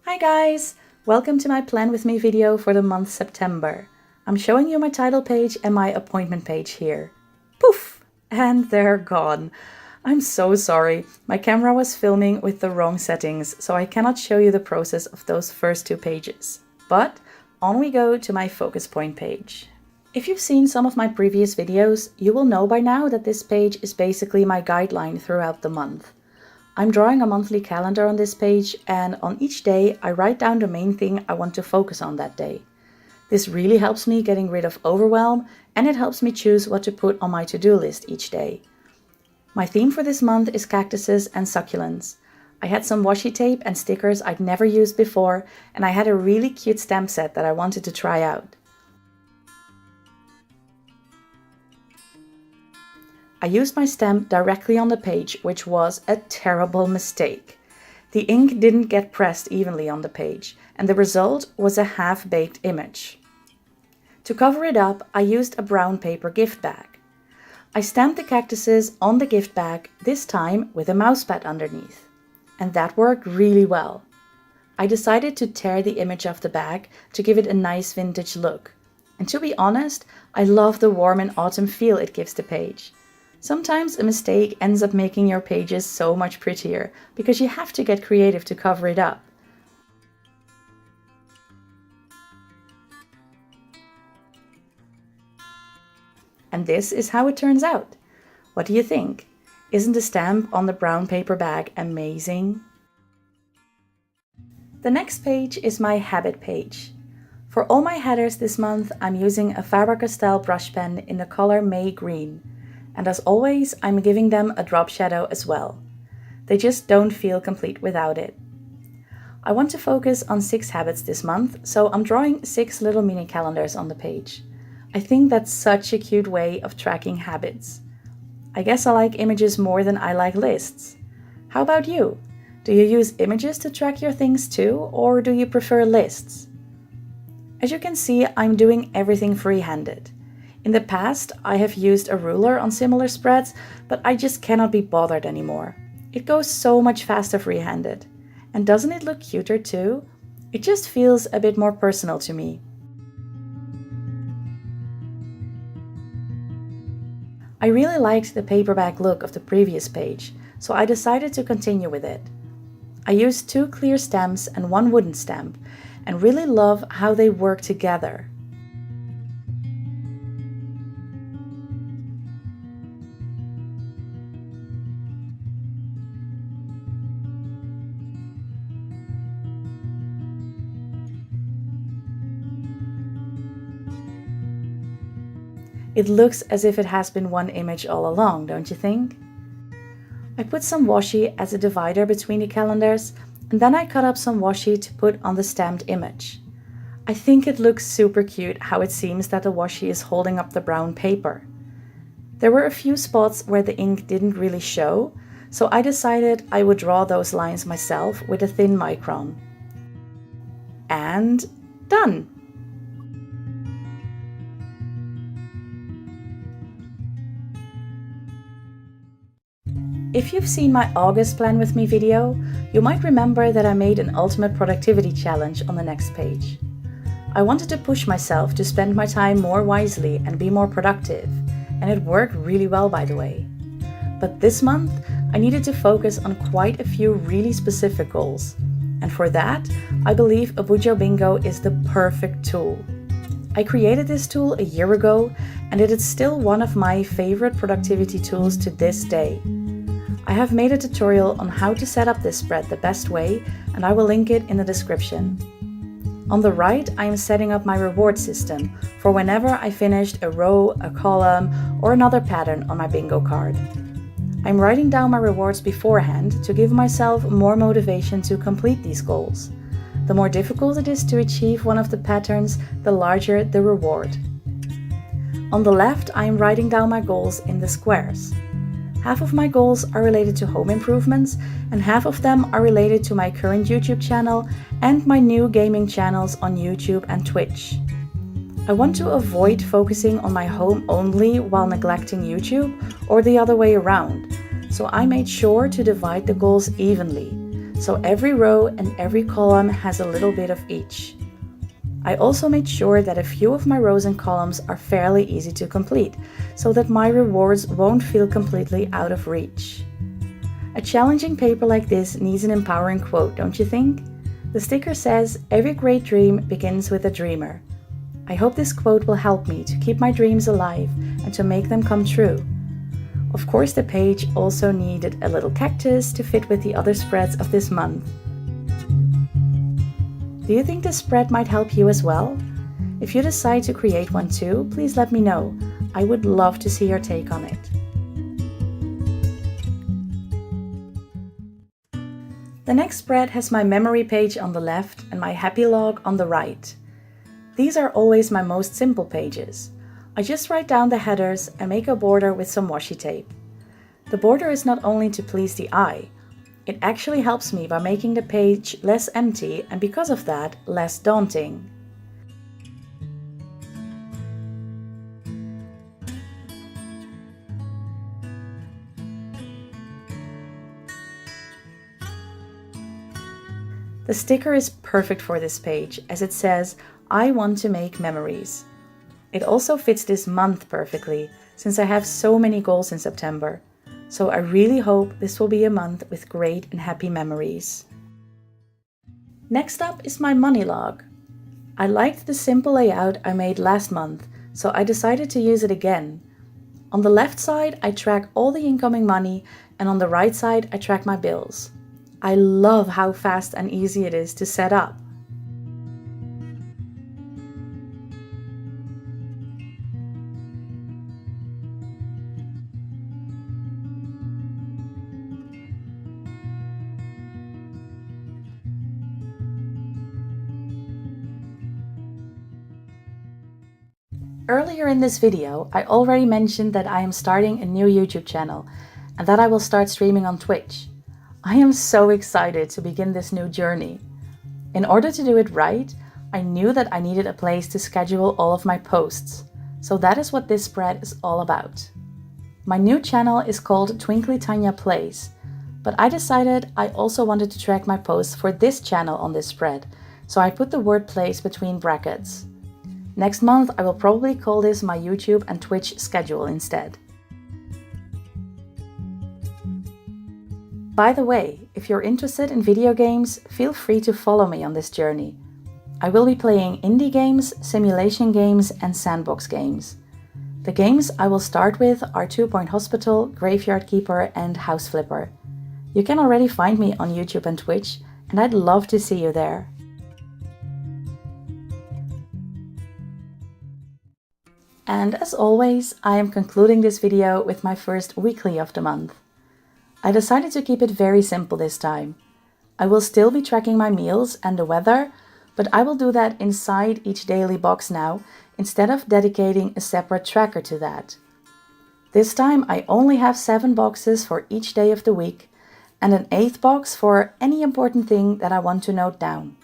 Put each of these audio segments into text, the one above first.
Hi guys! Welcome to my Plan With Me video for the month September. I'm showing you my title page and my appointment page here. Poof! And they're gone. I'm so sorry. My camera was filming with the wrong settings, so I cannot show you the process of those first two pages. But on we go to my focus point page. If you've seen some of my previous videos, you will know by now that this page is basically my guideline throughout the month. I'm drawing a monthly calendar on this page, and on each day I write down the main thing I want to focus on that day. This really helps me getting rid of overwhelm, and it helps me choose what to put on my to-do list each day. My theme for this month is cactuses and succulents. I had some washi tape and stickers I'd never used before, and I had a really cute stamp set that I wanted to try out. I used my stamp directly on the page, which was a terrible mistake. The ink didn't get pressed evenly on the page, and the result was a half-baked image. To cover it up, I used a brown paper gift bag. I stamped the cactuses on the gift bag, this time with a mousepad underneath. And that worked really well. I decided to tear the image off the bag to give it a nice vintage look. And to be honest, I love the warm and autumn feel it gives the page. Sometimes a mistake ends up making your pages so much prettier, because you have to get creative to cover it up. And this is how it turns out. What do you think? Isn't the stamp on the brown paper bag amazing? The next page is my habit page. For all my headers this month, I'm using a Howto Style brush pen in the color May Green. And as always, I'm giving them a drop shadow as well. They just don't feel complete without it. I want to focus on 6 habits this month, so I'm drawing 6 little mini calendars on the page. I think that's such a cute way of tracking habits. I guess I like images more than I like lists. How about you? Do you use images to track your things too, or do you prefer lists? As you can see, I'm doing everything freehanded. In the past, I have used a ruler on similar spreads, but I just cannot be bothered anymore. It goes so much faster freehanded. And doesn't it look cuter too? It just feels a bit more personal to me. I really liked the paperback look of the previous page, so I decided to continue with it. I used 2 clear stamps and 1 wooden stamp, and really love how they work together. It looks as if it has been one image all along, don't you think? I put some washi as a divider between the calendars, and then I cut up some washi to put on the stamped image. I think it looks super cute how it seems that the washi is holding up the brown paper. There were a few spots where the ink didn't really show, so I decided I would draw those lines myself with a thin micron. And done! If you've seen my August Plan With Me video, you might remember that I made an ultimate productivity challenge on the next page. I wanted to push myself to spend my time more wisely and be more productive, and it worked really well, by the way. But this month, I needed to focus on quite a few really specific goals, and for that, I believe Abujo Bingo is the perfect tool. I created this tool a year ago, and it is still one of my favorite productivity tools to this day. I have made a tutorial on how to set up this spread the best way, and I will link it in the description. On the right, I am setting up my reward system for whenever I finished a row, a column, or another pattern on my bingo card. I'm writing down my rewards beforehand to give myself more motivation to complete these goals. The more difficult it is to achieve one of the patterns, the larger the reward. On the left, I am writing down my goals in the squares. Half of my goals are related to home improvements, and half of them are related to my current YouTube channel and my new gaming channels on YouTube and Twitch. I want to avoid focusing on my home only while neglecting YouTube, or the other way around, so I made sure to divide the goals evenly, so every row and every column has a little bit of each. I also made sure that a few of my rows and columns are fairly easy to complete, so that my rewards won't feel completely out of reach. A challenging paper like this needs an empowering quote, don't you think? The sticker says, "Every great dream begins with a dreamer." I hope this quote will help me to keep my dreams alive and to make them come true. Of course, the page also needed a little cactus to fit with the other spreads of this month. Do you think this spread might help you as well? If you decide to create one too, please let me know. I would love to see your take on it. The next spread has my memory page on the left and my happy log on the right. These are always my most simple pages. I just write down the headers and make a border with some washi tape. The border is not only to please the eye, it actually helps me by making the page less empty and because of that, less daunting. The sticker is perfect for this page as it says, "I want to make memories." It also fits this month perfectly since I have so many goals in September. So I really hope this will be a month with great and happy memories. Next up is my money log. I liked the simple layout I made last month, so I decided to use it again. On the left side, I track all the incoming money, and on the right side, I track my bills. I love how fast and easy it is to set up. Earlier in this video, I already mentioned that I am starting a new YouTube channel and that I will start streaming on Twitch. I am so excited to begin this new journey. In order to do it right, I knew that I needed a place to schedule all of my posts. So that is what this spread is all about. My new channel is called Twinkly Tanya Plays, but I decided I also wanted to track my posts for this channel on this spread, so I put the word plays between brackets. Next month, I will probably call this my YouTube and Twitch schedule instead. By the way, if you're interested in video games, feel free to follow me on this journey. I will be playing indie games, simulation games, and sandbox games. The games I will start with are 2 Point Hospital, Graveyard Keeper, and House Flipper. You can already find me on YouTube and Twitch, and I'd love to see you there. And as always, I am concluding this video with my first weekly of the month. I decided to keep it very simple this time. I will still be tracking my meals and the weather, but I will do that inside each daily box now, instead of dedicating a separate tracker to that. This time I only have 7 boxes for each day of the week, and an 8th box for any important thing that I want to note down.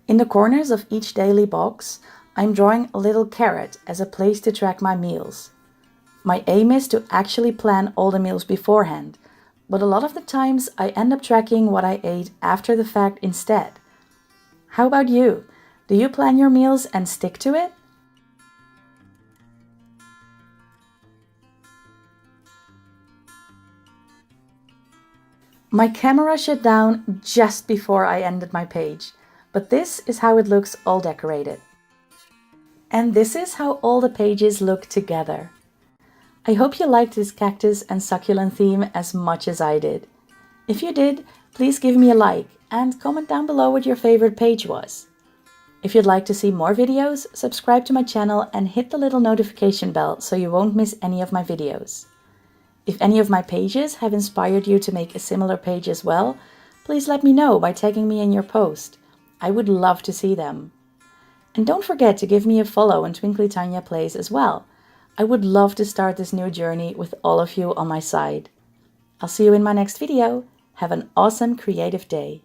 In the corners of each daily box, I'm drawing a little carrot as a place to track my meals. My aim is to actually plan all the meals beforehand, but a lot of the times I end up tracking what I ate after the fact instead. How about you? Do you plan your meals and stick to it? My camera shut down just before I ended my page, but this is how it looks all decorated. And this is how all the pages look together. I hope you liked this cactus and succulent theme as much as I did. If you did, please give me a like and comment down below what your favorite page was. If you'd like to see more videos, subscribe to my channel and hit the little notification bell so you won't miss any of my videos. If any of my pages have inspired you to make a similar page as well, please let me know by tagging me in your post. I would love to see them. And don't forget to give me a follow on Twinkly Tanya Plays as well. I would love to start this new journey with all of you on my side. I'll see you in my next video. Have an awesome creative day.